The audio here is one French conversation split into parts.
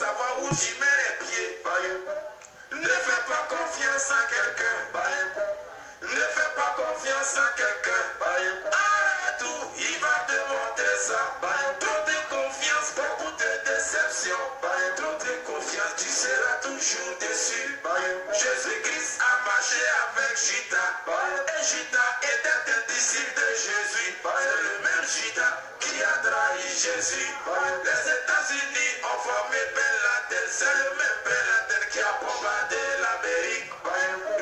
savoir où tu mets les pieds. Ne fais pas confiance à quelqu'un. Ne fais pas confiance à quelqu'un. Arrête tout, il va te montrer ça. Trop de confiance, beaucoup de déception. Trop de confiance, tu seras toujours déçu. Jésus-Christ a marché avec Judas. Et Judas était un disciple de Jésus. C'est le même Judas qui a trahi Jésus. Les États-Unis ont formé Ben Laden. C'est le même Ben Laden qui a bombardé l'Amérique.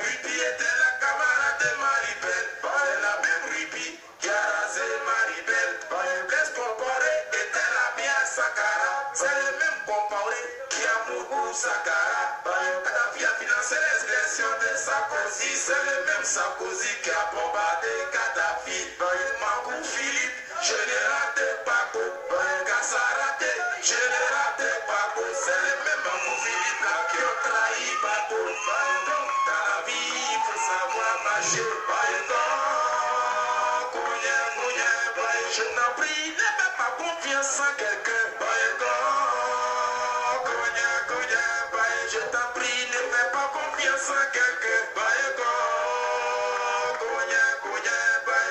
Ruby était la camarade de Maribel. C'est la même Ruby qui a rasé Maribel. Blaise Compaoré était la bien Sankara. C'est le même Compaoré qui a mouru Sankara. Kadhafi a financé l'expression de Sarkozy. C'est le même Sarkozy qui a bombardé Kadhafi. Makou Philippe, général de Paco. Kassarate, général de Paco. C'est le même Makou Philippe là qui a trahi Paco. Donc dans la vie, il faut savoir marcher. Je t'en prie, ne fais pas confiance en quelqu'un. Je t'en prie, ne fais pas confiance en quelqu'un.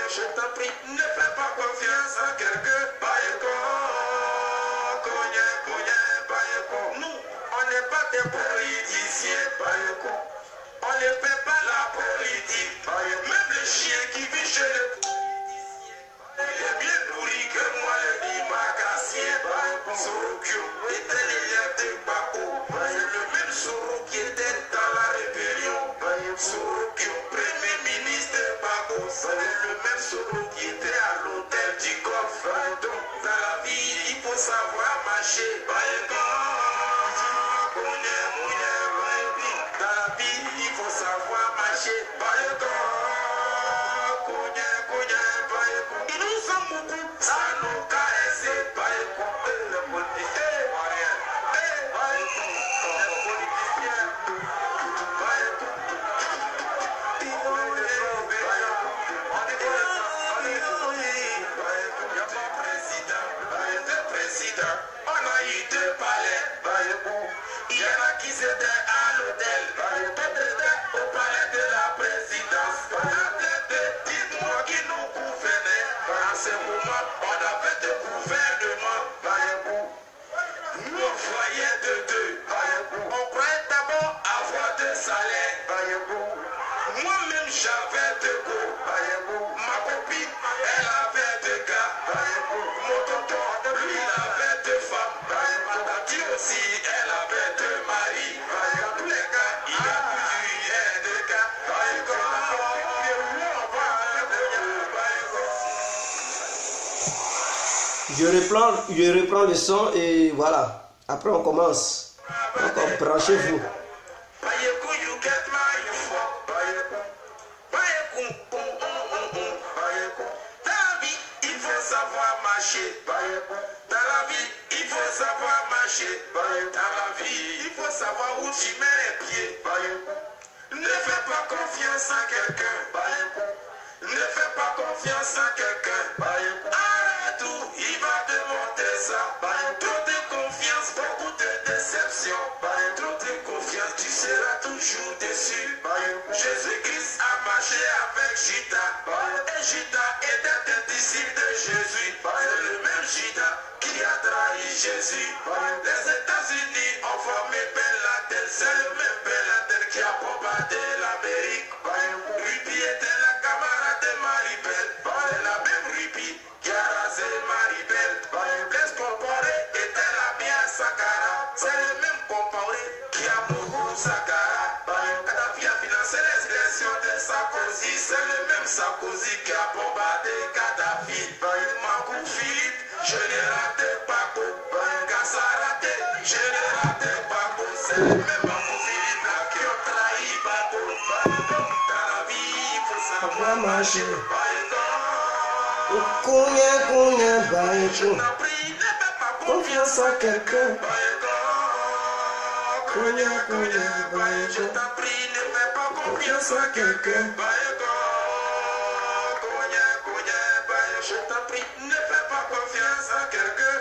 Je t'en prie, ne fais pas confiance en quelqu'un. Nous, on n'est pas des politiciens. On ne fait pas la politique. Même le chien qui vit chez le politicien, il est bien nourri que moi, le Dimakassien. Sorokyo était l'élève de Bako. C'est le même Soro qui était dans la rébellion. Sorokyo, premier ministre de Bako. C'est le même Soro qui était à l'hôtel du Golfe. Donc, dans la vie, il faut savoir marcher. Dans la vie, il faut savoir marcher. Ils nous sont beaucoup, ça nous caresse. Le politicien, on a eu deux palais. Il y en a qui étaient à l'hôtel, d'autres étaient au palais de la présidence. Dites-moi qui nous gouvernait. À ce moment, on avait deux gouvernements. Nous, on voyait de deux. On croyait d'abord avoir deux salaires. Moi-même, j'avais deux go. Ma copine, elle avait deux gars. Mon tonton, lui, il avait deux femmes. Ma tante aussi, elle avait deux maris. Dans tous les cas, il y a plusieurs de gars. Je reprends le son et voilà. Après on commence. Donc branchez-vous. Dans la vie, il faut savoir marcher. Dans la vie, il faut savoir où tu mets les pieds. Ne fais pas confiance à quelqu'un. Ne fais pas confiance à quelqu'un. Arrête tout, il va te montrer ça. Trop de confiance, beaucoup de déception. Trop de confiance, tu seras toujours déçu. Jésus-Christ a marché avec Judas. Et Judas était un disciple de Jésus. C'est le même Judas qui a trahi Jésus. Les États-Unis ont formé Ben Laden. C'est le même Ben Laden qui a bombardé l'Amérique. Ruby était la camarade de Maribel. C'est la même Ruby qui a rasé Maribel. Blaise Compaoré était la bien Sankara. C'est le même Compaoré qui a mouru Sankara. Kadhafi a financé l'expression de Sarkozy. C'est le même Sarkozy qui a bombardé Kadhafi. Makou Philippe, général de Paco. Kassarate, général de Paco. C'est le même Makou Philippe là qui a trahi Paco. Dans la vie, il faut savoir marcher. Je t'en prie, ne fais pas confiance à quelqu'un. Je t'en prie, ne fais pas confiance à quelqu'un. Je t'en prie, ne fais pas confiance à quelqu'un.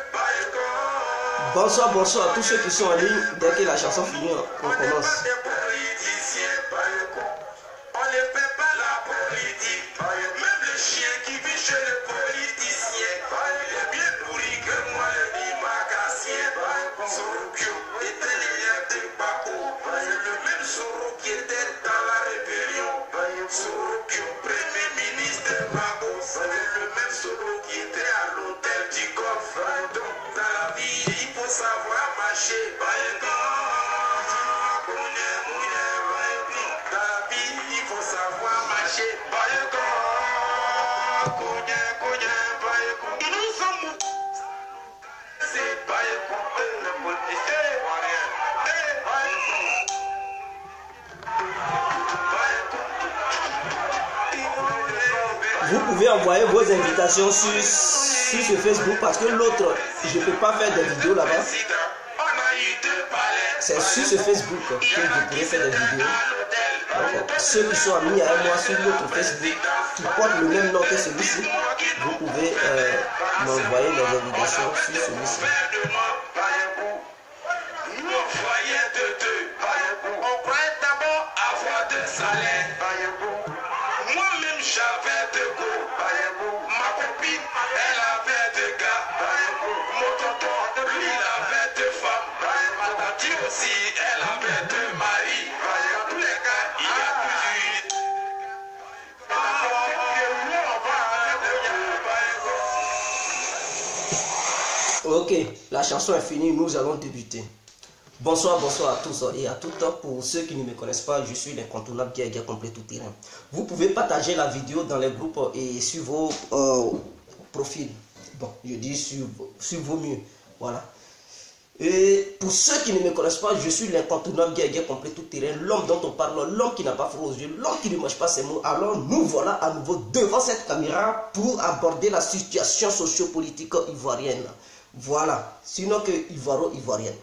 Bonsoir, bonsoir à tous ceux qui sont en ligne. Dès que la chanson finit, on commence. On ne fait pas la politique. Même le chien qui vit chez le politicien, il est bien pourri que moi, le dimagassien. Sorokyo était l'élève de Bako. C'est le même Soro qui était dans la rébellion. Sorokyo, premier ministre de Bako. C'est le même Soro qui était à l'hôtel du Golfe. Donc, dans la vie, il faut savoir marcher. Vous pouvez envoyer vos invitations sur ce Facebook parce que l'autre, je ne peux pas faire des vidéos là-bas. C'est sur ce Facebook que je pourrais faire des vidéos. Donc, ceux qui sont amis à moi sur l'autre Facebook, qui portent le même nom que celui-ci, vous pouvez m'envoyer des invitations sur celui-ci. On croyait d'abord avoir de salaire. Moi-même j'avais de go. Ma copine, elle avait de gars. Mon tonton, lui, il avait de femmes. Ma tante aussi, elle avait de mari. Dans tous les cas, il y a plus. Ok, la chanson est finie, nous allons débuter. Bonsoir, bonsoir à tous et à toutes. Pour ceux qui ne me connaissent pas, je suis l'incontournable Guerre complet tout terrain. Vous pouvez partager la vidéo dans les groupes et sur vos profils. Bon, je dis sur vos murs. Voilà. Et pour ceux qui ne me connaissent pas, je suis l'incontournable Guerre complet tout terrain. L'homme dont on parle, l'homme qui n'a pas froid aux yeux, l'homme qui ne mange pas ses mots. Alors nous voilà à nouveau devant cette caméra pour aborder la situation socio-politique ivoirienne. Voilà. Sinon que ivoiro-ivoirienne.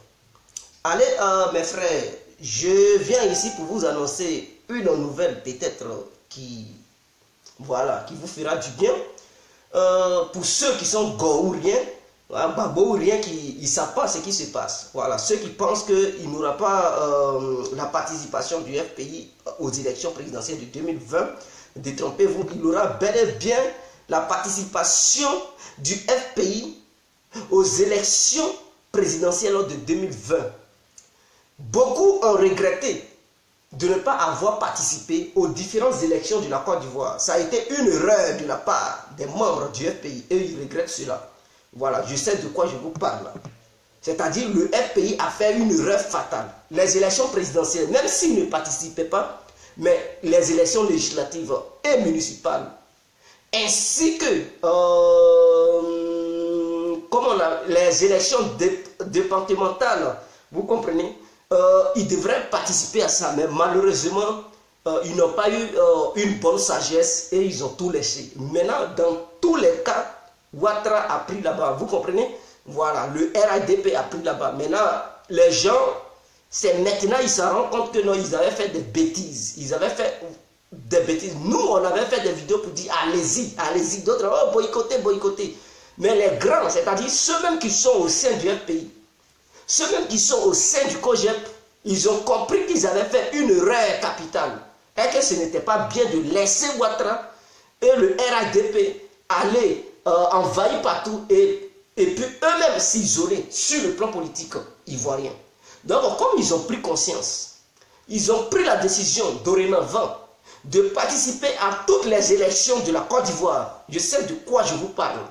Allez, mes frères, je viens ici pour vous annoncer une nouvelle peut-être qui vous fera du bien. Pour ceux qui sont gouriens, babouriens qui ne savent pas ce qui se passe. Voilà, ceux qui pensent qu'il n'y aura pas la participation du FPI aux élections présidentielles de 2020, détrompez-vous, il y aura bel et bien la participation du FPI aux élections présidentielles de 2020. Beaucoup ont regretté de ne pas avoir participé aux différentes élections de la Côte d'Ivoire. Ça a été une erreur de la part des membres du FPI et ils regrettent cela. Voilà, je sais de quoi je vous parle. C'est-à-dire le FPI a fait une erreur fatale. Les élections présidentielles, même s'ils ne participaient pas, mais les élections législatives et municipales, ainsi que les élections départementales, vous comprenez, ils devraient participer à ça, mais malheureusement, ils n'ont pas eu une bonne sagesse et ils ont tout laissé. Maintenant, dans tous les cas, Ouattara a pris là-bas, vous comprenez? Voilà, le RADP a pris là-bas. Maintenant, les gens, c'est maintenant ils se rendent compte que non, ils avaient fait des bêtises. Ils avaient fait des bêtises. Nous, on avait fait des vidéos pour dire allez-y, allez-y. D'autres, oh, boycottez, boycottez. Mais les grands, c'est-à-dire ceux-mêmes qui sont au sein du FPI, ceux-mêmes qui sont au sein du COGEP, ils ont compris qu'ils avaient fait une erreur capitale. Et que ce n'était pas bien de laisser Ouattara et le RADP aller envahir partout et puis eux-mêmes s'isoler sur le plan politique ivoirien. Donc, comme ils ont pris conscience, ils ont pris la décision dorénavant de participer à toutes les élections de la Côte d'Ivoire. Je sais de quoi je vous parle.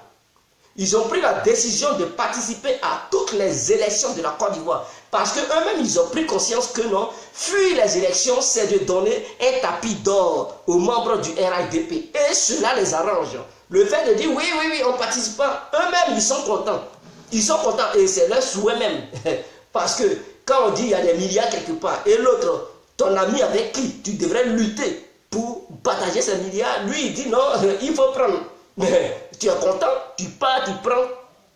Ils ont pris la décision de participer à toutes les élections de la Côte d'Ivoire. Parce qu'eux-mêmes, ils ont pris conscience que non, fuir les élections, c'est de donner un tapis d'or aux membres du RADP. Et cela les arrange. Le fait de dire oui, on ne participe pas, eux-mêmes, ils sont contents. Ils sont contents et c'est leur souhait même. Parce que quand on dit il y a des milliards quelque part, et l'autre, ton ami avec qui tu devrais lutter pour partager ces milliards, lui, il dit non, il faut prendre. Mais tu es content, tu pars, tu prends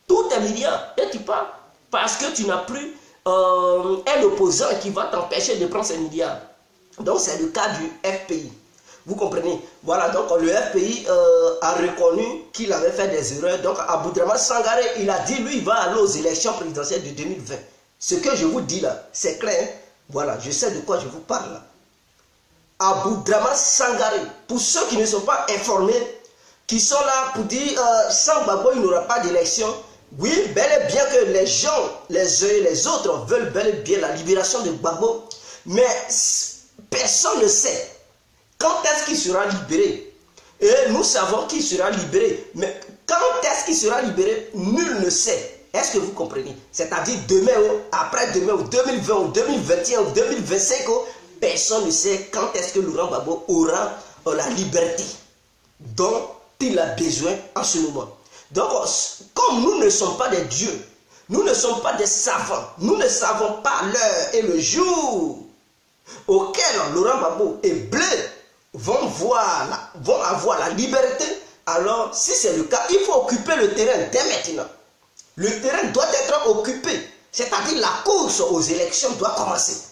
tous tes milliards et tu pars. Parce que tu n'as plus un opposant qui va t'empêcher de prendre ces milliards. Donc c'est le cas du FPI. Vous comprenez? Voilà, donc le FPI a reconnu qu'il avait fait des erreurs. Donc Aboudraman Sangaré, il a dit, lui, il va aller aux élections présidentielles de 2020. Ce que je vous dis là, c'est clair. Voilà, je sais de quoi je vous parle là. Aboudraman Sangaré, pour ceux qui ne sont pas informés, qui sont là pour dire sans Gbagbo il n'y aura pas d'élection. Oui, bel et bien que les gens, les uns et les autres veulent bel et bien la libération de Gbagbo, mais personne ne sait quand est-ce qu'il sera libéré. Et nous savons qu'il sera libéré, mais quand est-ce qu'il sera libéré, nul ne sait. Est-ce que vous comprenez? C'est-à-dire demain, après-demain, ou 2020, ou 2021, ou 2025, personne ne sait quand est-ce que Laurent Gbagbo aura la liberté dont il a besoin en ce moment. Donc, comme nous ne sommes pas des dieux, nous ne sommes pas des savants, nous ne savons pas l'heure et le jour auquel Laurent Gbagbo et Blé vont avoir la liberté, alors si c'est le cas, il faut occuper le terrain dès maintenant. Le terrain doit être occupé, c'est-à-dire la course aux élections doit commencer.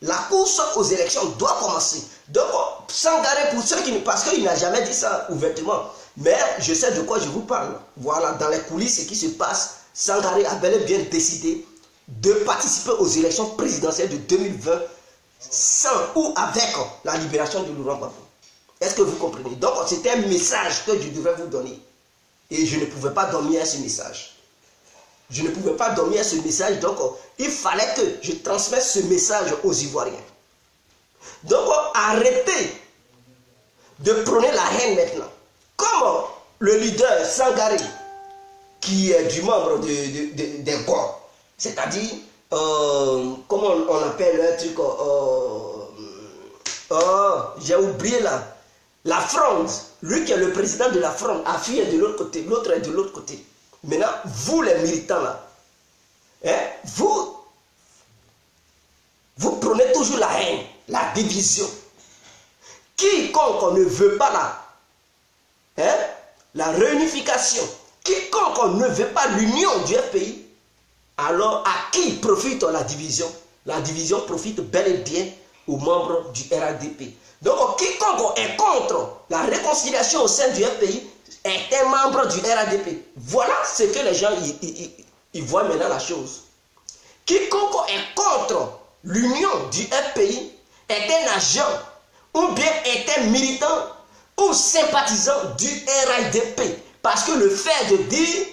La course aux élections doit commencer. Donc, Sangaré, pour ceux qui ne... Parce qu'il n'a jamais dit ça ouvertement. Mais je sais de quoi je vous parle. Voilà, dans les coulisses, ce qui se passe, Sangaré a bel et bien décidé de participer aux élections présidentielles de 2020 sans ou avec la libération de Laurent Gbagbo. Est-ce que vous comprenez? Donc, c'était un message que je devais vous donner. Et je ne pouvais pas dormir à ce message. Je ne pouvais pas dormir à ce message, donc il fallait que je transmette ce message aux Ivoiriens. Donc arrêtez de prôner la haine maintenant. Comme le leader Sangaré, qui est du membre des GOR, c'est-à-dire, comment on appelle un truc, j'ai oublié là, la Fronde, lui qui est le président de la Fronde, a fui de l'autre côté, l'autre est de l'autre côté. Maintenant, vous les militants là, hein, vous prenez toujours la haine, la division. Quiconque ne veut pas la réunification, quiconque ne veut pas l'union du FPI, alors à qui profite la division? La division profite bel et bien aux membres du RADP. Donc quiconque est contre la réconciliation au sein du FPI, est un membre du RADP. Voilà ce que les gens ils voient maintenant la chose. Quiconque est contre l'union du FPI est un agent ou bien est un militant ou sympathisant du RADP. Parce que le fait de dire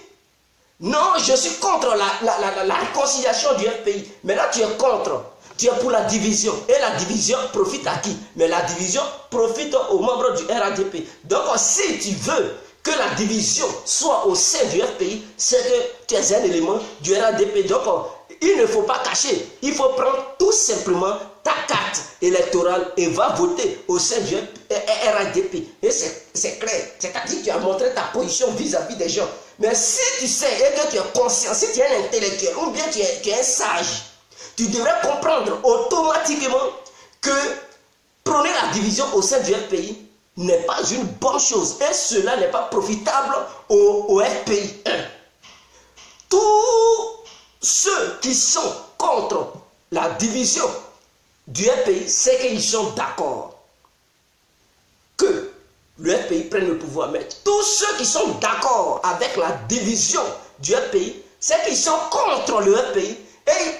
non, je suis contre la réconciliation du FPI, mais là tu es contre. Tu es pour la division. Et la division profite à qui? Mais la division profite aux membres du RADP. Donc si tu veux que la division soit au sein du FPI, c'est que tu es un élément du RADP. Donc, il ne faut pas cacher. Il faut prendre tout simplement ta carte électorale et va voter au sein du RADP. Et c'est clair. C'est-à-dire que tu as montré ta position vis-à-vis des gens. Mais si tu sais et que tu es conscient, si tu es un intellectuel ou bien tu es un sage, tu devrais comprendre automatiquement que prôner la division au sein du FPI n'est pas une bonne chose et cela n'est pas profitable au FPI. Tous ceux qui sont contre la division du FPI, c'est qu'ils sont d'accord que le FPI prenne le pouvoir. Mais tous ceux qui sont d'accord avec la division du FPI, c'est qu'ils sont contre le FPI et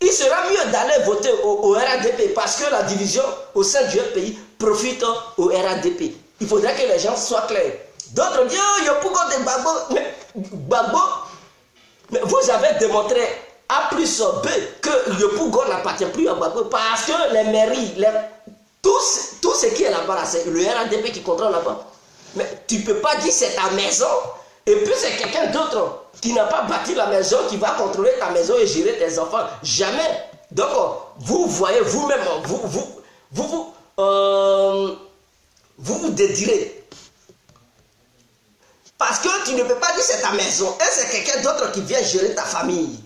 il sera mieux d'aller voter au RADP parce que la division au sein du FPI profite au RADP. Il faudrait que les gens soient clairs. D'autres disent, oh, Yopougon de Gbagbo. Mais Gbagbo, mais vous avez démontré A plus B que Yopougon n'appartient plus à Gbagbo parce que les mairies, tout ce qui est là-bas, c'est le RADP qui contrôle là-bas. Mais tu ne peux pas dire c'est ta maison et puis c'est quelqu'un d'autre qui n'a pas bâti la maison qui va contrôler ta maison et gérer tes enfants. Jamais. Donc, vous voyez vous-même, vous dédirez. Parce que tu ne peux pas dire c'est ta maison et c'est quelqu'un d'autre qui vient gérer ta famille.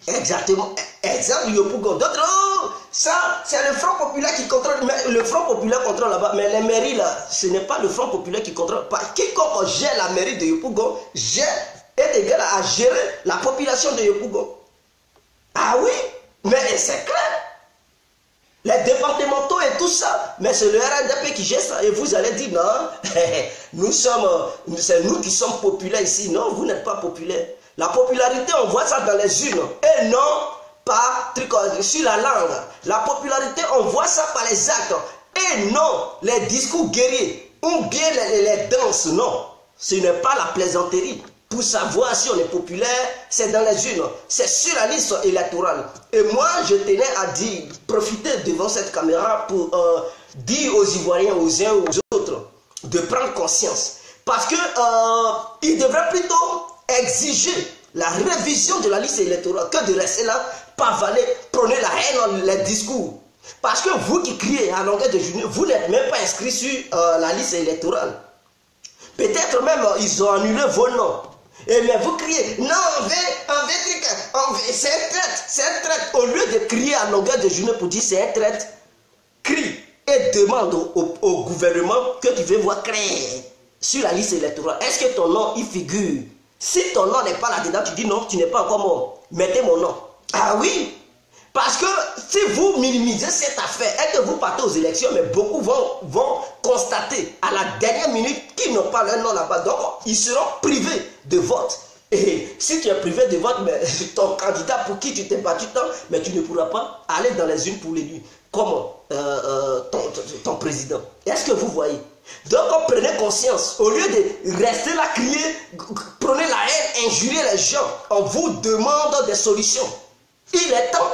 Exactement. Exemple, Yopougon. D'autres, oh, ça, c'est le Front Populaire qui contrôle. Mais le Front Populaire contrôle là-bas. Mais les mairies là, ce n'est pas le Front Populaire qui contrôle. Pas. Quiconque gère la mairie de Yopougon est égal à gérer la population de Yopougon. Ah oui, mais c'est clair. les départementaux et tout ça. Mais c'est le RNDP qui gère ça. Et vous allez dire, non, c'est nous qui sommes populaires ici. Non, vous n'êtes pas populaire. La popularité, on voit ça dans les urnes. Et non, pas sur la langue. La popularité, on voit ça par les actes. Et non, les discours guerriers. Ou bien les danses. Non, ce n'est pas la plaisanterie. Pour savoir si on est populaire, c'est dans les urnes, c'est sur la liste électorale. Et moi, je tenais à dire, profiter devant cette caméra pour dire aux Ivoiriens, aux uns aux autres, de prendre conscience. Parce qu'ils devraient plutôt exiger la révision de la liste électorale que de rester là, pavaler, prôner la haine, les discours. Parce que vous qui criez à longueur de journée, vous n'êtes même pas inscrit sur la liste électorale. Peut-être même ils ont annulé vos noms. Et mais vous criez, non, c'est un traître, c'est un traître. Au lieu de crier à longueur de journée pour dire c'est un traître, crie et demande au gouvernement que tu veux voir créer sur la liste électorale. Est-ce que ton nom y figure? Si ton nom n'est pas là-dedans, tu dis non, tu n'es pas encore mort. Mettez mon nom. Ah oui, parce que si vous minimisez cette affaire et que vous partez aux élections, mais beaucoup vont constater à la dernière minute qu'ils n'ont pas leur nom là-bas. Donc, ils seront privés de vote. Et si tu es privé de vote, mais ton candidat pour qui tu t'es battu tant, mais tu ne pourras pas aller dans les urnes pour l'élu. Comme ton président. Est-ce que vous voyez? Donc, prenez conscience. Au lieu de rester là, crier, prenez la haine, injurier les gens, on vous demande des solutions. Il est temps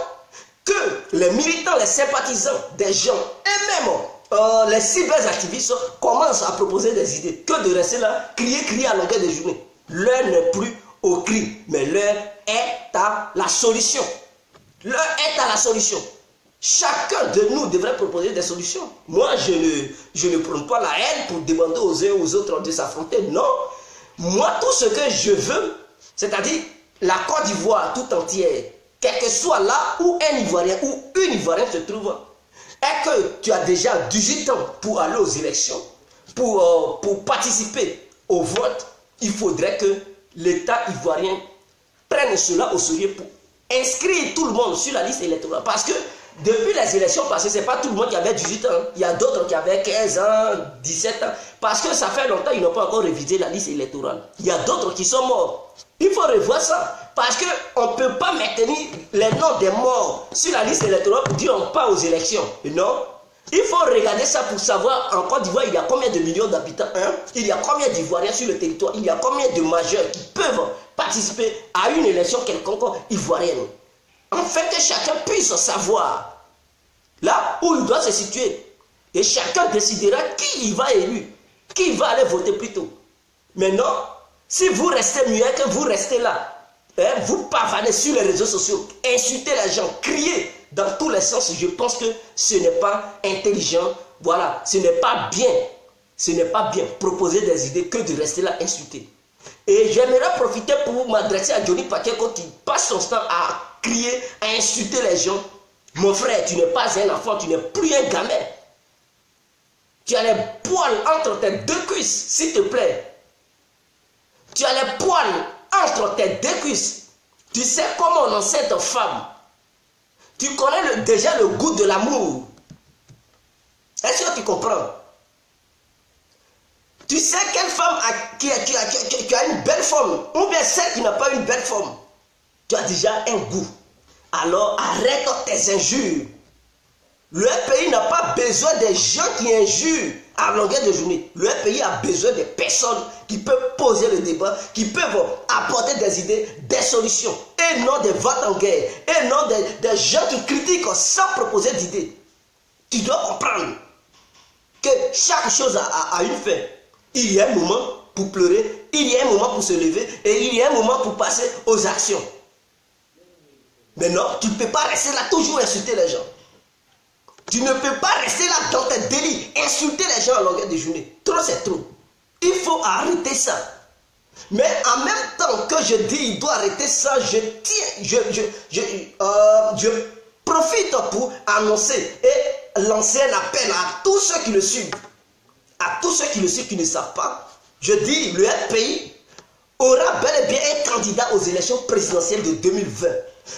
que les militants, les sympathisants des gens et même les cyberactivistes commencent à proposer des idées. Que de rester là, crier à longueur de journée. L'heure n'est plus au cri, mais l'heure est à la solution. L'heure est à la solution. Chacun de nous devrait proposer des solutions. Moi, je ne prends pas la haine pour demander aux uns aux autres de s'affronter. Non. Moi, tout ce que je veux, c'est-à-dire la Côte d'Ivoire tout entière, quel que soit là où un Ivoirien ou une Ivoirienne se trouve, et que tu as déjà 18 ans pour aller aux élections, pour participer au vote, il faudrait que l'État ivoirien prenne cela au sérieux pour inscrire tout le monde sur la liste électorale. Parce que depuis les élections passées, ce n'est pas tout le monde qui avait 18 ans. Il y a d'autres qui avaient 15 ans, 17 ans. Parce que ça fait longtemps qu'ils n'ont pas encore révisé la liste électorale. Il y a d'autres qui sont morts. Il faut revoir ça. Parce qu'on ne peut pas maintenir les noms des morts sur la liste électorale pour dire on part aux élections. Non. Il faut regarder ça pour savoir en Côte d'Ivoire il y a combien de millions d'habitants. Il y a combien d'Ivoiriens sur le territoire. Il y a combien de majeurs qui peuvent participer à une élection quelconque ivoirienne. Afin que chacun puisse savoir là où il doit se situer. Et chacun décidera qui il va élu, qui va aller voter plutôt. Maintenant, si vous restez muet, que vous restez là, vous pavanez sur les réseaux sociaux, insultez les gens, criez dans tous les sens, je pense que ce n'est pas intelligent. Voilà, ce n'est pas bien. Ce n'est pas bien proposer des idées que de rester là insulter. Et j'aimerais profiter pour m'adresser à Johnny Pacheco qui passe son temps à crier, à insulter les gens. Mon frère, tu n'es pas un enfant, tu n'es plus un gamin. Tu as les poils entre tes deux cuisses, s'il te plaît. Tu as les poils entre tes deux cuisses. Tu sais comment on enseigne ta femme. Tu connais déjà le goût de l'amour. Est-ce que tu comprends? Tu sais quelle femme qui a une belle forme, ou bien celle qui n'a pas une belle forme. Tu as déjà un goût. Alors arrête tes injures. Le pays n'a pas besoin des gens qui injurent à longueur de journée. Le pays a besoin de personnes qui peuvent poser le débat, qui peuvent apporter des idées, des solutions. Et non des votes en guerre. Et non des gens qui critiquent sans proposer d'idées. Tu dois comprendre que chaque chose a une fin. Il y a un moment pour pleurer, il y a un moment pour se lever et il y a un moment pour passer aux actions. Mais non, tu ne peux pas rester là toujours insulter les gens. Tu ne peux pas rester là dans tes délits, insulter les gens à longueur de journée. Trop, c'est trop. Il faut arrêter ça. Mais en même temps que je dis il doit arrêter ça, je profite pour annoncer et lancer un appel à tous ceux qui le suivent. À tous ceux qui le suivent qui ne savent pas. Je dis, le pays aura bel et bien un candidat aux élections présidentielles de 2020.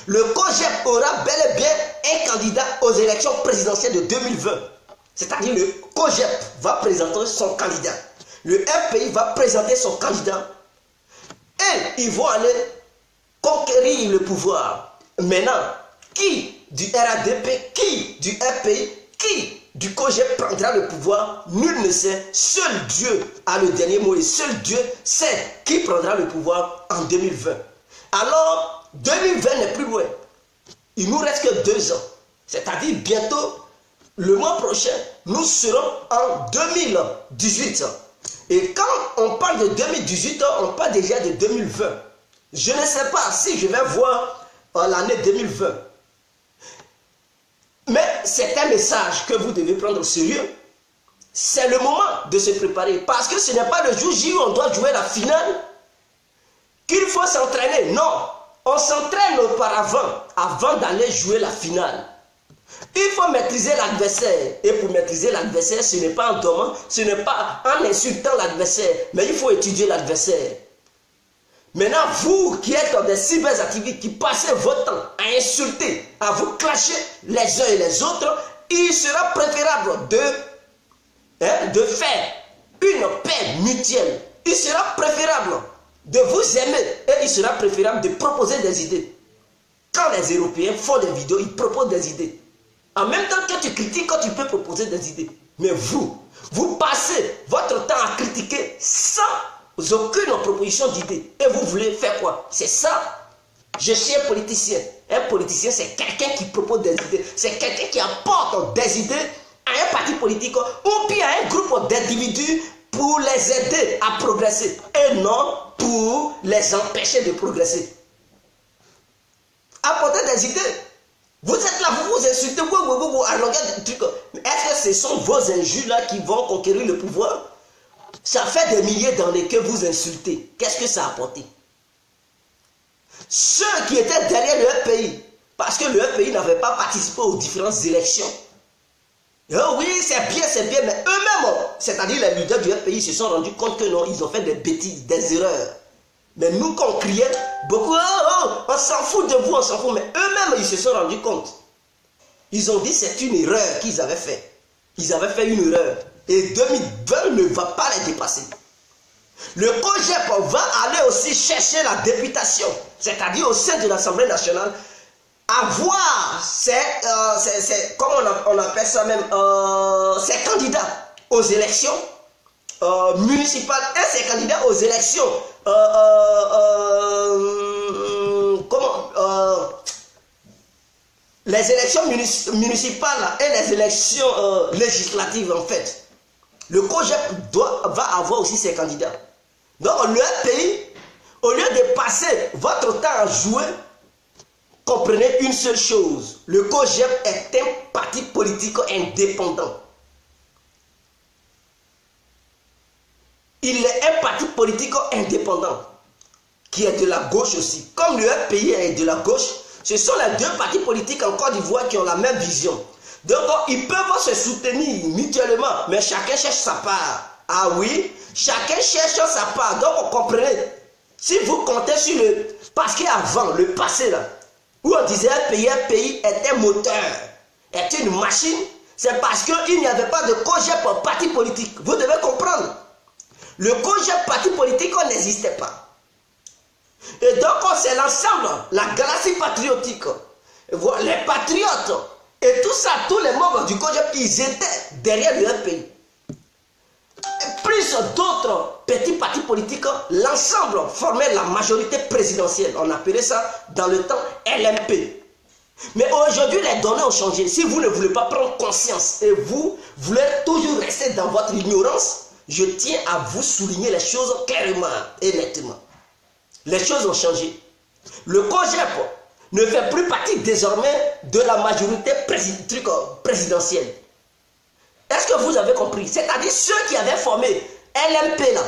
Le COJEP aura bel et bien un candidat aux élections présidentielles de 2020. C'est-à-dire le COJEP va présenter son candidat. Le FPI va présenter son candidat. Et ils vont aller conquérir le pouvoir. Maintenant, qui du RADP, qui du FPI, qui du COJEP prendra le pouvoir, nul ne sait. Seul Dieu a le dernier mot et seul Dieu sait qui prendra le pouvoir en 2020. Alors, 2020 n'est plus loin. Il nous reste que 2 ans. C'est-à-dire bientôt, le mois prochain, nous serons en 2018. Et quand on parle de 2018, on parle déjà de 2020. Je ne sais pas si je vais voir l'année 2020. Mais c'est un message que vous devez prendre au sérieux. C'est le moment de se préparer. Parce que ce n'est pas le jour J où on doit jouer la finale qu'il faut s'entraîner. Non, on s'entraîne auparavant, avant d'aller jouer la finale. Il faut maîtriser l'adversaire. Et pour maîtriser l'adversaire, ce n'est pas en dormant, ce n'est pas en insultant l'adversaire, mais il faut étudier l'adversaire. Maintenant, vous qui êtes des cyberactivistes, qui passez votre temps à insulter, à vous clasher les uns et les autres, il sera préférable de faire une paix mutuelle. Il sera préférable de vous aimer et il sera préférable de proposer des idées. Quand les Européens font des vidéos, ils proposent des idées. En même temps que tu critiques, quand tu peux proposer des idées. Mais vous passez votre temps à critiquer sans aucune proposition d'idées. Et vous voulez faire quoi? C'est ça. Je suis un politicien. Un politicien, c'est quelqu'un qui propose des idées. C'est quelqu'un qui apporte des idées à un parti politique ou bien à un groupe d'individus pour les aider à progresser. Et non pour les empêcher de progresser. Apportez des idées. Vous êtes là, vous vous insultez, vous à longueur de trucs. Est-ce que ce sont vos injures-là qui vont conquérir le pouvoir? Ça fait des milliers d'années que vous insultez. Qu'est-ce que ça a apporté? Ceux qui étaient derrière le FPI, parce que le FPI n'avait pas participé aux différentes élections. Oh oui, c'est bien, mais eux-mêmes, c'est-à-dire les leaders du FPI, se sont rendus compte que non, ils ont fait des bêtises, des erreurs. Mais nous, quand on criait, beaucoup, on s'en fout de vous, on s'en fout. Mais eux-mêmes, ils se sont rendus compte. Ils ont dit que c'est une erreur qu'ils avaient fait. Ils avaient fait une erreur. Et 2020 ne va pas les dépasser. Le COJEP va aller aussi chercher la députation, c'est-à-dire au sein de l'Assemblée nationale, avoir comment on appelle ça même, ses candidats aux élections municipales et ses candidats aux élections les élections municipales et les élections législatives en fait. Le COJEP va avoir aussi ses candidats. Donc le pays, au lieu de passer votre temps à jouer, comprenez une seule chose. Le COJEP est un parti politique indépendant. Il est un parti politique indépendant qui est de la gauche aussi. Comme le FPI est de la gauche, ce sont les deux partis politiques en Côte d'Ivoire qui ont la même vision. Donc, ils peuvent se soutenir mutuellement, mais chacun cherche sa part. Ah oui, chacun cherche sa part. Donc, vous comprenez, si vous comptez sur le... Parce qu'avant, le passé là, où on disait un pays est un moteur, est une machine, c'est parce qu'il n'y avait pas de COJEP parti politique. Vous devez comprendre. Le COJEP parti politique n'existait pas. Et donc, c'est l'ensemble, la galaxie patriotique. Les patriotes. Et tout ça, tous les membres du COJEP, ils étaient derrière le pays. Plus d'autres petits partis politiques, l'ensemble formait la majorité présidentielle. On appelait ça dans le temps LMP. Mais aujourd'hui, les données ont changé. Si vous ne voulez pas prendre conscience et vous voulez toujours rester dans votre ignorance, je tiens à vous souligner les choses clairement et nettement. Les choses ont changé. Le COJEP ne fait plus partie désormais de la majorité présidentielle. Est-ce que vous avez compris? C'est-à-dire ceux qui avaient formé LMP là,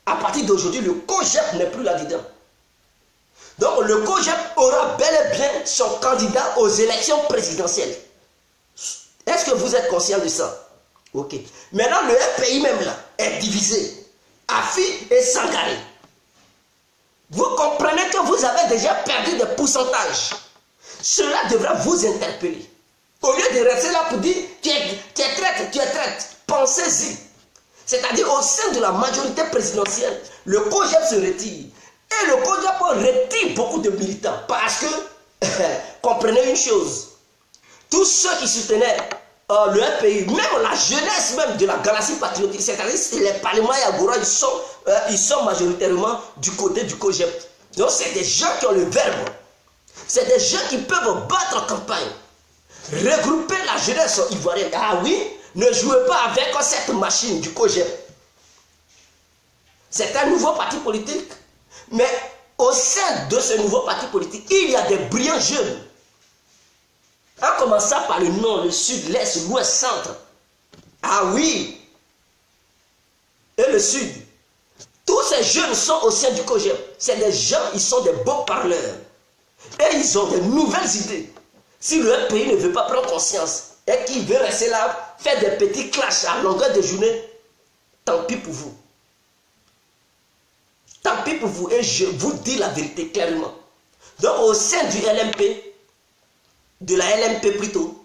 à partir d'aujourd'hui, le COJEP n'est plus là-dedans. Donc le COJEP aura bel et bien son candidat aux élections présidentielles. Est-ce que vous êtes conscient de ça? Ok. Maintenant, le FPI même là est divisé. Afi et Sangaré. Vous comprenez que vous avez déjà perdu des pourcentages. Cela devra vous interpeller. Au lieu de rester là pour dire tu es traître, pensez-y. C'est-à-dire au sein de la majorité présidentielle, le COJEP se retire. Et le COJEP retire beaucoup de militants. Parce que, comprenez une chose, tous ceux qui soutenaient le FPI, même la jeunesse même de la galaxie patriotique, c'est-à-dire les parlements et Agora, ils sont majoritairement du côté du COJEP. Donc c'est des gens qui ont le verbe. C'est des gens qui peuvent battre en campagne. Regrouper la jeunesse ivoirienne. Ah oui, ne jouez pas avec cette machine du COJEP. C'est un nouveau parti politique. Mais au sein de ce nouveau parti politique, il y a des brillants jeunes. En commençant par le nord, le sud, l'est, l'ouest, centre. Ah oui. Et le sud. Tous ces jeunes sont au sein du COJEP. C'est des gens, ils sont des bons parleurs. Et ils ont de nouvelles idées. Si le pays ne veut pas prendre conscience et qu'il veut rester là, faire des petits clashs à longueur de journée, tant pis pour vous. Tant pis pour vous. Et je vous dis la vérité clairement. Donc au sein du LMP, de la LMP plutôt,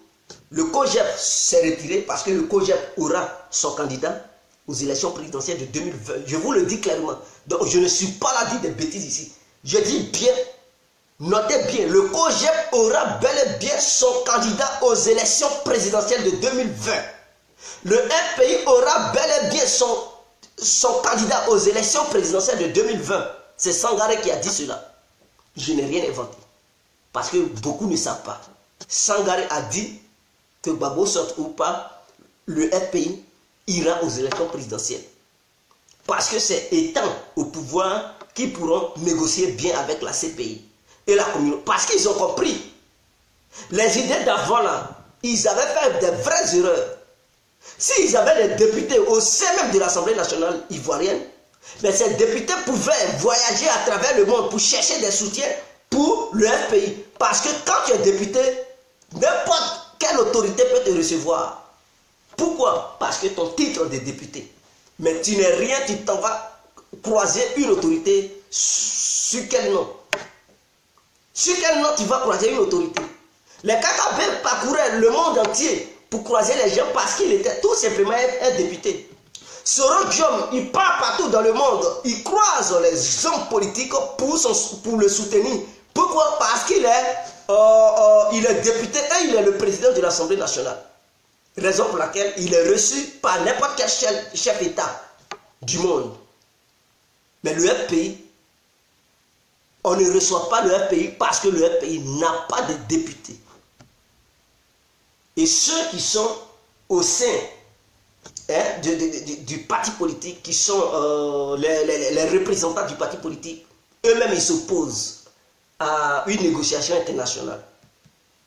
le COJEP s'est retiré parce que le COJEP aura son candidat aux élections présidentielles de 2020. Je vous le dis clairement. Donc je ne suis pas là à dire des bêtises ici. Je dis bien. Notez bien, le COJEP aura bel et bien son candidat aux élections présidentielles de 2020. Le FPI aura bel et bien son candidat aux élections présidentielles de 2020. C'est Sangaré qui a dit cela. Je n'ai rien inventé. Parce que beaucoup ne savent pas. Sangaré a dit que Gbagbo sorte ou pas, le FPI ira aux élections présidentielles. Parce que c'est étant au pouvoir qu'ils pourront négocier bien avec la CPI. Et la communauté, parce qu'ils ont compris. Les idées d'avant là, ils avaient fait des vraies erreurs. S'ils avaient des députés au sein même de l'Assemblée nationale ivoirienne, mais ces députés pouvaient voyager à travers le monde pour chercher des soutiens pour le FPI. Parce que quand tu es député, n'importe quelle autorité peut te recevoir. Pourquoi? Parce que ton titre de député. Mais tu n'es rien, tu t'en vas croiser une autorité. Sur quel nom? Sur quel nom tu vas croiser une autorité? Les KKB parcouraient le monde entier pour croiser les gens parce qu'il était tout simplement un député. Soro Diom, il part partout dans le monde, il croise les hommes politiques pour le soutenir. Pourquoi? Parce qu'il est député et il est le président de l'Assemblée nationale. Raison pour laquelle il est reçu par n'importe quel chef d'État du monde. Mais le FPI, on ne reçoit pas le FPI parce que le FPI n'a pas de député. Et ceux qui sont au sein du parti politique, qui sont les représentants du parti politique, eux-mêmes ils s'opposent à une négociation internationale.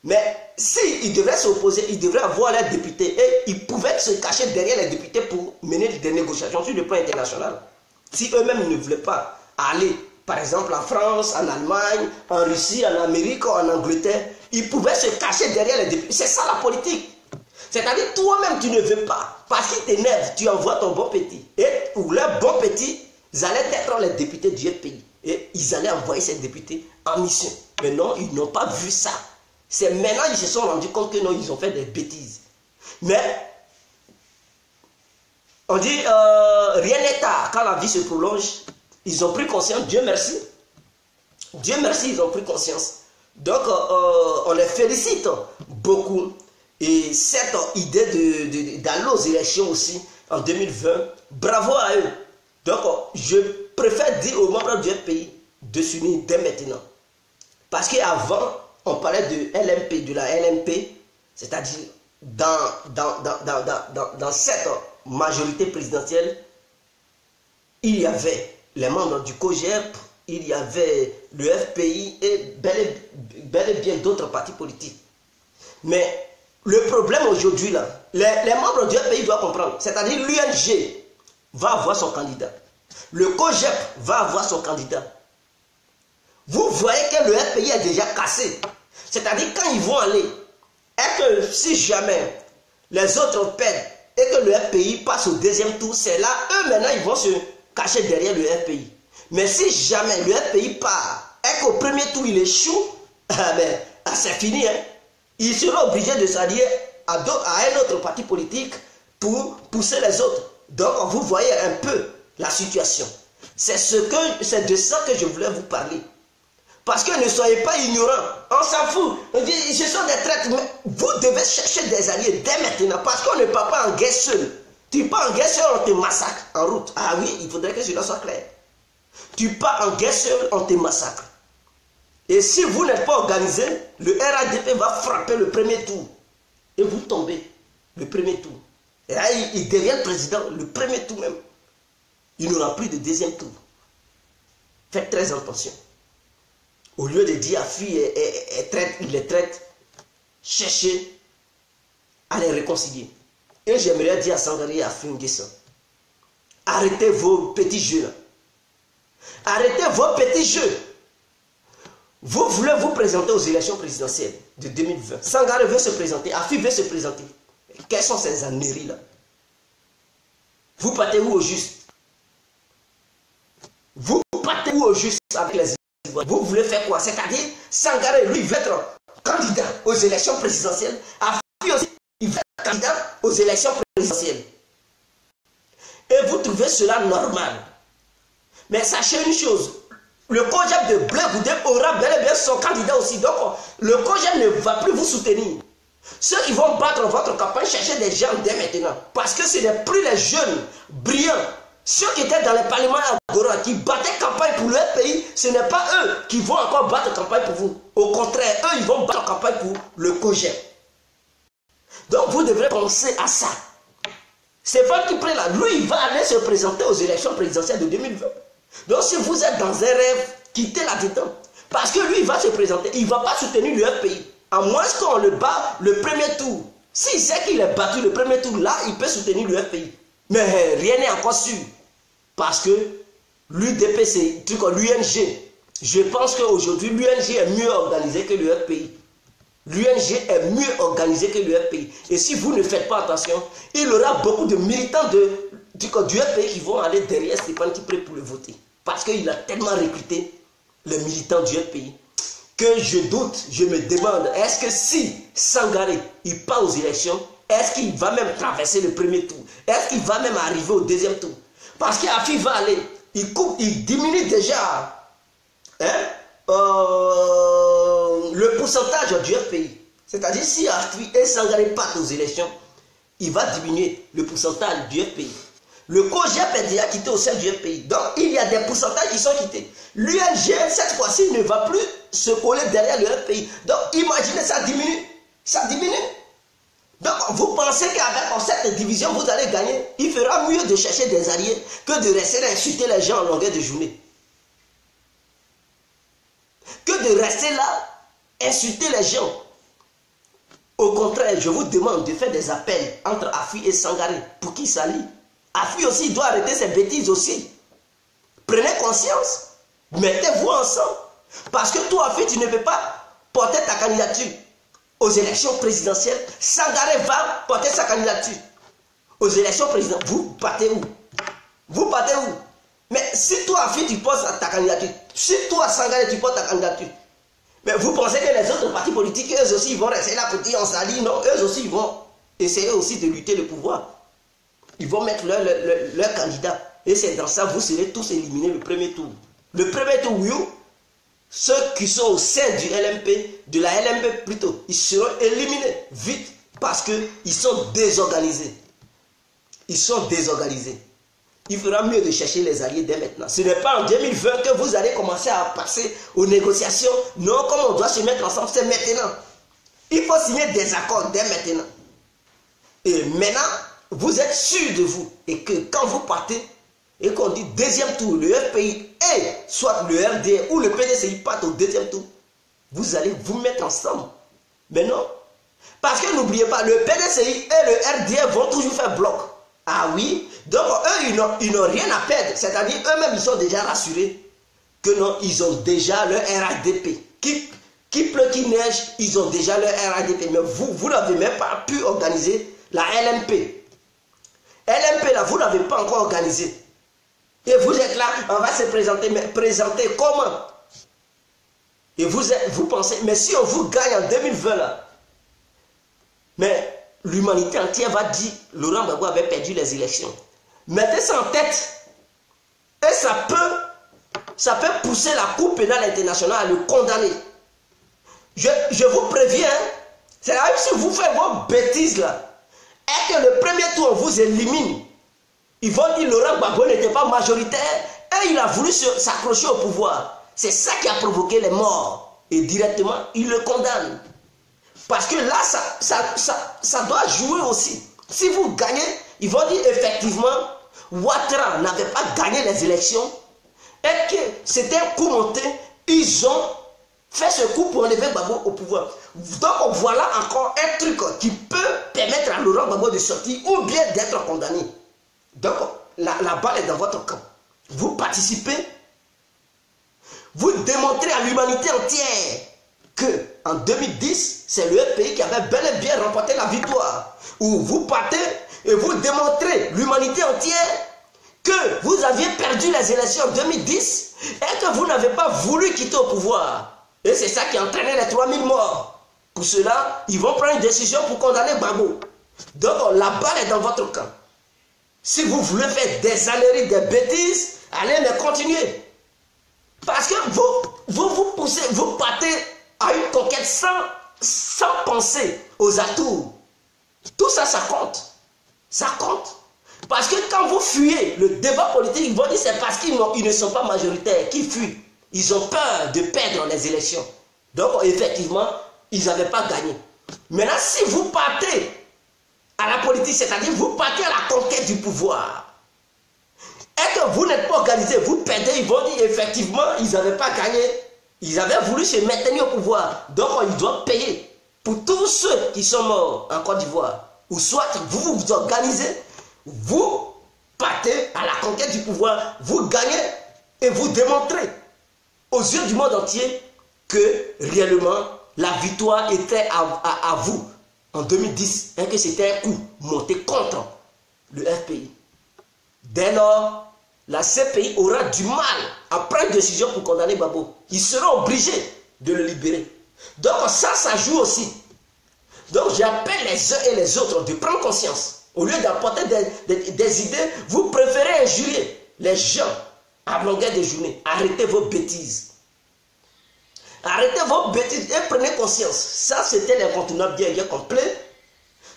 Mais s'ils devraient s'opposer, ils devraient avoir leurs députés et ils pouvaient se cacher derrière les députés pour mener des négociations sur le plan international. Si eux-mêmes ne voulaient pas aller, par exemple en France, en Allemagne, en Russie, en Amérique, en Angleterre, ils pouvaient se cacher derrière les députés. C'est ça la politique. C'est-à-dire toi-même tu ne veux pas, parce qu'ils t'énervent, tu envoies ton bon petit. Et ou leurs bons petits, ils allaient être les députés du pays. Et ils allaient envoyer ces députés en mission. Mais non, ils n'ont pas vu ça. C'est maintenant qu'ils se sont rendus compte que non, ils ont fait des bêtises. Mais, on dit, rien n'est tard. Quand la vie se prolonge, ils ont pris conscience, Dieu merci. Dieu merci, ils ont pris conscience. Donc, on les félicite beaucoup. Et cette idée d'aller aux élections aussi en 2020, bravo à eux. Donc, je préfère dire aux membres du pays de s'unir dès maintenant. Parce qu'avant, on parlait de LMP, de la LMP, c'est-à-dire dans cette majorité présidentielle, il y avait les membres du COJEP, il y avait le FPI et bel et bien d'autres partis politiques. Mais le problème aujourd'hui, là, les membres du FPI doivent comprendre, c'est-à-dire l'UNG va avoir son candidat. Le COJEP va avoir son candidat. Vous voyez que le FPI est déjà cassé. C'est-à-dire quand ils vont aller, et que si jamais les autres perdent et que le FPI passe au deuxième tour, c'est là, eux maintenant ils vont se cacher derrière le FPI. Mais si jamais le FPI part et qu'au premier tour il échoue, ah, c'est fini. Hein. Ils seront obligés de s'allier à un autre parti politique pour pousser les autres. Donc, vous voyez un peu la situation. C'est de ça que je voulais vous parler. Parce que ne soyez pas ignorants. On s'en fout. On dit, ce sont des traîtres. Mais vous devez chercher des alliés dès maintenant. Parce qu'on ne part pas en guerre seul. Tu pars en guerre seul, on te massacre en route. Ah oui, il faudrait que cela soit clair. Tu pars en guerre seul, on te massacre. Et si vous n'êtes pas organisé, le RADP va frapper le premier tour. Et vous tombez le premier tour. Et là, il devient président le premier tour même. Il n'aura plus de deuxième tour. Faites très attention. Au lieu de dire à fille il les traite, cherchez à les réconcilier. Et j'aimerais dire à Sangaré et à Fingessa, arrêtez vos petits jeux là. Arrêtez vos petits jeux. Vous voulez vous présenter aux élections présidentielles de 2020. Sangaré veut se présenter, Afi veut se présenter. Quelles sont ces âneries là? Vous partez où au juste? Vous partez où au juste avec les Ivoiriens? Vous voulez faire quoi? C'est-à-dire, Sangaré, lui, veut être candidat aux élections présidentielles. Afi aussi, il veut être candidat aux élections présidentielles. Et vous trouvez cela normal. Mais sachez une chose, le COJEP de Blé Goudé aura bel et bien son candidat aussi. Donc, le COJEP ne va plus vous soutenir. Ceux qui vont battre votre campagne, cherchez des gens dès maintenant. Parce que ce n'est plus les jeunes brillants. Ceux qui étaient dans les parlements à Gora, qui battaient campagne pour leur pays, ce n'est pas eux qui vont encore battre campagne pour vous. Au contraire, eux, ils vont battre campagne pour le COJEP. Donc, vous devrez penser à ça. C'est pas qui prend là. Lui, il va aller se présenter aux élections présidentielles de 2020. Donc, si vous êtes dans un rêve, quittez là-dedans. Parce que lui, il va se présenter. Il ne va pas soutenir le pays. À moins qu'on le bat le premier tour. S'il sait qu'il est battu le premier tour, là, il peut soutenir le FPI. Mais rien n'est encore sûr. Parce que l'UDP, c'est l'UNG. Je pense qu'aujourd'hui, l'UNG est mieux organisé que le FPI. L'UNG est mieux organisé que le FPI. Et si vous ne faites pas attention, il y aura beaucoup de militants du FPI qui vont aller derrière Stéphane Tipré pour le voter. Parce qu'il a tellement recruté les militants du FPI que je doute, je me demande, est-ce que si Sangaré, il part aux élections, est-ce qu'il va même traverser le premier tour? Est-ce qu'il va même arriver au deuxième tour? Parce qu'Afi va aller, il diminue déjà le pourcentage du FPI. C'est-à-dire si Afi et Sangaré partent aux élections, il va diminuer le pourcentage du FPI. Le COJEP est déjà quitté au sein du FPI. Donc, il y a des pourcentages qui sont quittés. L'UNG, cette fois-ci, ne va plus se coller derrière le FPI. Donc, imaginez, ça diminue. Ça diminue. Donc, vous pensez qu'avec cette division, vous allez gagner? Il fera mieux de chercher des alliés que de rester à insulter les gens en longueur de journée. Que de rester là, insulter les gens. Au contraire, je vous demande de faire des appels entre Afi et Sangaré pour qu'ils s'allient. Afi aussi doit arrêter ses bêtises aussi. Prenez conscience. Mettez-vous ensemble. Parce que toi, Afi, tu ne peux pas porter ta candidature aux élections présidentielles. Sangaré va porter sa candidature aux élections présidentielles. Vous partez où? Vous partez où? Mais si toi, Afi, tu portes ta candidature, si toi, Sangaré, tu portes ta candidature, mais vous pensez que les autres partis politiques, eux aussi, ils vont rester là pour dire on s'allie? Non, eux aussi, ils vont essayer aussi de lutter le pouvoir. Ils vont mettre leur candidat. Et c'est dans ça, vous serez tous éliminés le premier tour. Le premier tour, oui, ceux qui sont au sein du LMP, de la LMP plutôt, ils seront éliminés vite parce qu'ils sont désorganisés. Ils sont désorganisés. Il fera mieux de chercher les alliés dès maintenant. Ce n'est pas en 2020 que vous allez commencer à passer aux négociations. Non, comme on doit se mettre ensemble, c'est maintenant. Il faut signer des accords dès maintenant. Et maintenant, vous êtes sûr de vous. Et que quand vous partez, et qu'on dit deuxième tour, le FPI et soit le RDR ou le PDCI partent au deuxième tour, vous allez vous mettre ensemble. Mais non. Parce que n'oubliez pas, le PDCI et le RDR vont toujours faire bloc. Ah oui, donc eux, ils n'ont rien à perdre. C'est-à-dire, eux-mêmes, ils sont déjà rassurés que non, ils ont déjà leur RADP. Qui pleut, qui neige, ils ont déjà leur RADP. Mais vous n'avez même pas pu organiser la LMP. LMP, là, vous n'avez pas encore organisé. Et vous êtes là, on va se présenter. Mais présenter comment? Et vous pensez, mais si on vous gagne en 2020 là, mais l'humanité entière va dire Laurent Gbagbo avait perdu les élections. Mettez ça en tête. Et ça peut pousser la Cour pénale internationale à le condamner. Je vous préviens, c'est là si vous faites vos bêtises là, et que le premier tour on vous élimine, ils vont dire Laurent Gbagbo n'était pas majoritaire et il a voulu s'accrocher au pouvoir. C'est ça qui a provoqué les morts. Et directement, ils le condamnent. Parce que là, ça doit jouer aussi. Si vous gagnez, ils vont dire effectivement, Ouattara n'avait pas gagné les élections et que c'était un coup monté. Ils ont fait ce coup pour enlever Gbagbo au pouvoir. Donc voilà encore un truc qui peut permettre à Laurent Gbagbo de sortir ou bien d'être condamné. Donc la balle est dans votre camp. Vous participez, vous démontrez à l'humanité entière que en 2010, c'est le pays qui avait bel et bien remporté la victoire. Ou vous partez et vous démontrez l'humanité entière que vous aviez perdu les élections en 2010 et que vous n'avez pas voulu quitter au pouvoir. Et c'est ça qui a entraîné les 3000 morts. Pour cela, ils vont prendre une décision pour condamner Gbagbo. Donc la balle est dans votre camp. Si vous voulez faire des âneries, des bêtises, allez mais continuez. Parce que vous poussez, vous partez à une conquête sans penser aux atours. Tout ça, ça compte. Ça compte. Parce que quand vous fuyez le débat politique, ils vont dire c'est parce qu'ils ne sont pas majoritaires qu'ils fuient. Ils ont peur de perdre les élections. Donc, effectivement, ils n'avaient pas gagné. Maintenant, si vous partez à la politique, c'est-à-dire vous partez à la conquête du pouvoir, et que vous n'êtes pas organisé, vous perdez, ils vont dire effectivement, ils n'avaient pas gagné. Ils avaient voulu se maintenir au pouvoir. Donc, ils doivent payer pour tous ceux qui sont morts en Côte d'Ivoire. Ou soit vous vous organisez, vous partez à la conquête du pouvoir, vous gagnez et vous démontrez aux yeux du monde entier que réellement la victoire était à vous en 2010 et que c'était un coup monté contre le FPI. Dès lors, la CPI aura du mal à prendre une décision pour condamner Gbagbo. Ils seront obligés de le libérer. Donc ça joue aussi. Donc j'appelle les uns et les autres de prendre conscience. Au lieu d'apporter des idées, vous préférez injurier les gens à longueur de journée. Arrêtez vos bêtises. Arrêtez vos bêtises et prenez conscience. Ça, c'était l'incontournable bien complet.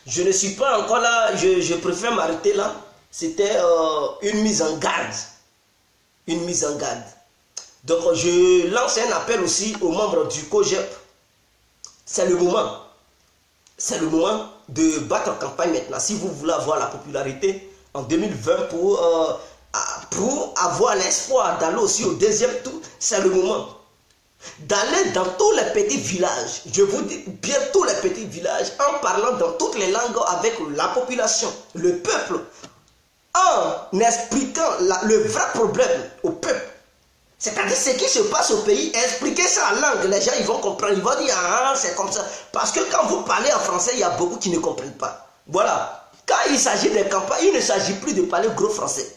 Je ne suis pas encore là. Je préfère m'arrêter là. C'était une mise en garde. Une mise en garde. Donc, je lance un appel aussi aux membres du COJEP. C'est le moment. C'est le moment de battre campagne maintenant. Si vous voulez avoir la popularité en 2020 pour avoir l'espoir d'aller aussi au deuxième tour, c'est le moment. D'aller dans tous les petits villages, je vous dis bien tous les petits villages, en parlant dans toutes les langues avec la population, le peuple, en expliquant le vrai problème au peuple. C'est-à-dire ce qui se passe au pays, expliquez ça en langue, les gens ils vont comprendre, ils vont dire ah c'est comme ça. Parce que quand vous parlez en français, il y a beaucoup qui ne comprennent pas. Voilà. Quand il s'agit des campagnes, il ne s'agit plus de parler gros français.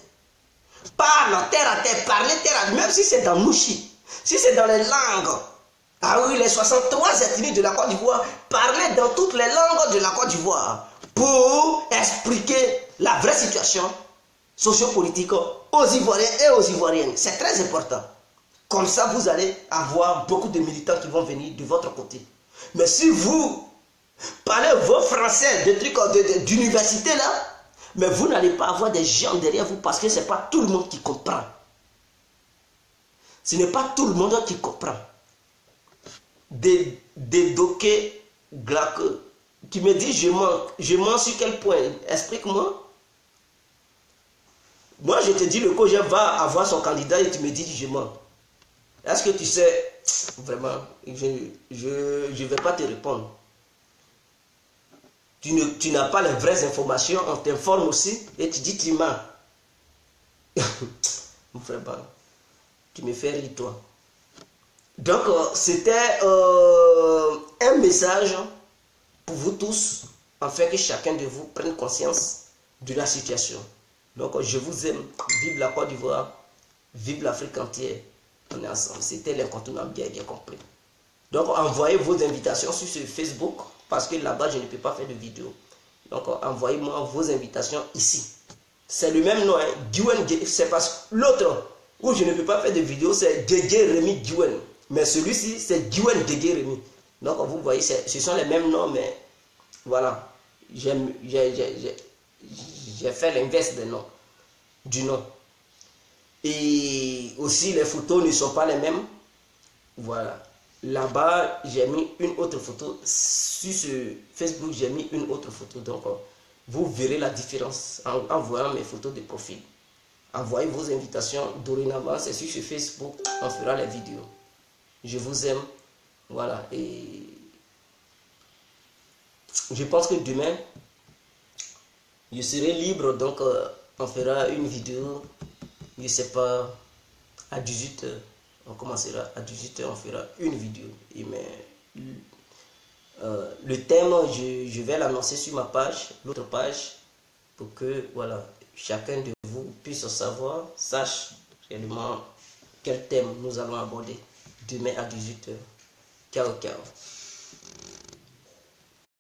Parle terre à terre, parlez terre à terre, même si c'est dans Nouchi, si c'est dans les langues. Ah oui, les 63 ethnies de la Côte d'Ivoire, parlez dans toutes les langues de la Côte d'Ivoire pour expliquer la vraie situation sociopolitique aux Ivoiriens et aux Ivoiriennes. C'est très important. Comme ça, vous allez avoir beaucoup de militants qui vont venir de votre côté. Mais si vous parlez vos français, des trucs d'université là, mais vous n'allez pas avoir des gens derrière vous parce que ce n'est pas tout le monde qui comprend. Ce n'est pas tout le monde qui comprend. Des doquets glaques qui me disent je mens sur quel point? Explique-moi. Moi, je te dis, le COJEP va avoir son candidat et tu me dis je mens. Est-ce que tu sais, vraiment, je ne vais pas te répondre. Tu n'as pas les vraies informations, on t'informe aussi et tu dis tu mens. Vraiment, tu me fais rire toi. Donc, c'était un message pour vous tous, afin que chacun de vous prenne conscience de la situation. Donc, je vous aime. Vive la Côte d'Ivoire. Vive l'Afrique entière. On est ensemble. C'était l'incontournable bien compris. Donc, envoyez vos invitations sur ce Facebook, parce que là-bas, je ne peux pas faire de vidéo. Donc, envoyez-moi vos invitations ici. C'est le même nom, hein, Gwen, c'est parce que l'autre, où je ne peux pas faire de vidéo, c'est Gege Remi Gwen. Mais celui-ci, c'est Gwen Gege Remi. Donc, vous voyez, ce sont les mêmes noms, mais voilà. J'ai fait l'inverse du nom. Et aussi, les photos ne sont pas les mêmes. Voilà. Là-bas, j'ai mis une autre photo. Sur ce Facebook, j'ai mis une autre photo. Donc, vous verrez la différence en voyant mes photos de profil. Envoyez vos invitations. Dorénavant, c'est sur ce Facebook, on fera les vidéos. Je vous aime. Voilà. Et je pense que demain, je serai libre. Donc, on fera une vidéo. Je ne sais pas, à 18h. On commencera à 18h, on fera une vidéo. Le thème, je vais l'annoncer sur ma page, l'autre page, pour que voilà, chacun de vous puisse savoir, sache réellement quel thème nous allons aborder demain à 18h. Ciao, ciao.